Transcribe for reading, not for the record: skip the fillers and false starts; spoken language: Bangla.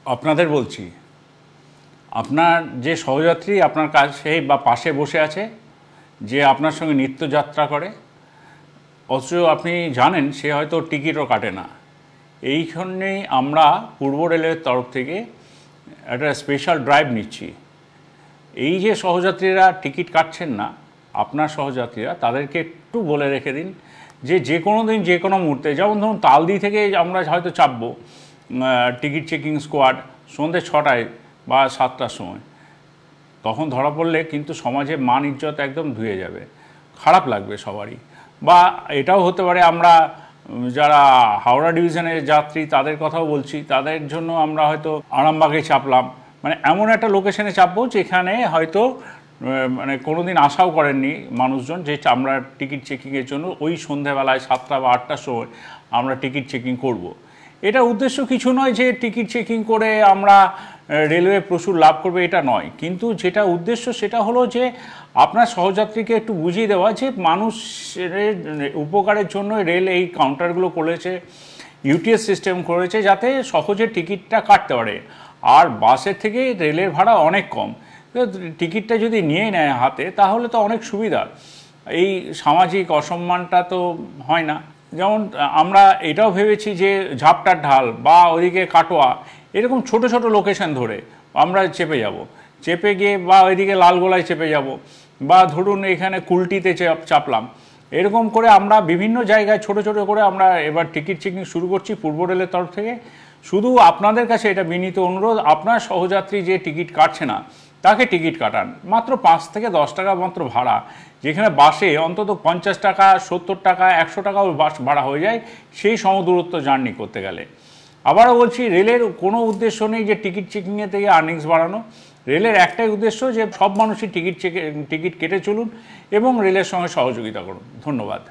আপনাদের বলছি, আপনার যে সহযাত্রী আপনার কাছে বা পাশে বসে আছে, যে আপনার সঙ্গে নিত্যযাত্রা করে, অথচ আপনি জানেন সে হয়তো টিকিটও কাটে না, এইখানেই আমরা পূর্ব রেলের তরফ থেকে একটা স্পেশাল ড্রাইভ নিচ্ছি। এই যে সহযাত্রীরা টিকিট কাটছেন না, আপনার সহযাত্রীরা, তাদেরকে একটু বলে রেখে দিন যে যে কোনো দিন যে কোনো মুহূর্তে, যেমন ধরুন তালদি থেকে আমরা হয়তো চাপবো টিকিট চেকিং স্কোয়াড সন্ধ্যে 6টায় বা 7টার সময়, তখন ধরা পড়লে কিন্তু সমাজে মান ইজ্জত একদম ধুয়ে যাবে, খারাপ লাগবে সবারই। বা এটাও হতে পারে আমরা যারা হাওড়া ডিভিশনের যাত্রী তাদের কথাও বলছি, তাদের জন্য আমরা হয়তো আরামবাগে চাপলাম, মানে এমন একটা লোকেশনে চাপবো যেখানে হয়তো মানে কোনো দিন আশাও করেননি মানুষজন যে আমরা টিকিট চেকিংয়ের জন্য ওই সন্ধ্যাবেলায় 7টা বা 8টার সময় আমরা টিকিট চেকিং করব। এটা উদ্দেশ্য কিছু নয় যে টিকিট চেকিং করে আমরা রেলওয়ে প্রচুর লাভ করবে, এটা নয়, কিন্তু যেটা উদ্দেশ্য সেটা হলো যে আপনার সহযাত্রীকে একটু বুঝিয়ে দেওয়া যে মানুষের উপকারের জন্য রেল এই কাউন্টারগুলো করেছে, ইউটিএস সিস্টেম করেছে যাতে সহজে টিকিটটা কাটতে পারে। আর বাসের থেকে রেলের ভাড়া অনেক কম, টিকিটটা যদি নিয়ে নেয় হাতে তাহলে তো অনেক সুবিধা, এই সামাজিক অসম্মানটা তো হয় না। যেমন আমরা এটাও ভেবেছি যে ঝাপটার ঢাল বা ওইদিকে কাটোয়া, এরকম ছোট ছোট লোকেশন ধরে আমরা চেপে যাব, চেপে গিয়ে বা ওইদিকে লালগোলায় চেপে যাব, বা ধরুন এখানে কুলটিতে চাপলাম, এরকম করে আমরা বিভিন্ন জায়গায় ছোট ছোট করে আমরা এবার টিকিট চেকিং শুরু করছি পূর্ব রেলের তরফ থেকে। শুধু আপনাদের কাছে এটা বিনীত অনুরোধ, আপনার সহযাত্রী যে টিকিট কাটছে না তাকে টিকিট কাটান, মাত্র 5 থেকে 10 টাকা মাত্র ভাড়া, যেখানে বাসে অন্তত 50 টাকা 70 টাকা 100 টাকাও বাস ভাড়া হয়ে যায় সেই সমদূরত্ব জার্নি করতে গেলে। আবারও বলছি, রেলের কোনো উদ্দেশ্য নেই যে টিকিট চেকিংয়ের থেকে আর্নিংস বাড়ানো, রেলের একটাই উদ্দেশ্য যে সব মানুষই টিকিট কেটে চলুন এবং রেলের সঙ্গে সহযোগিতা করুন। ধন্যবাদ।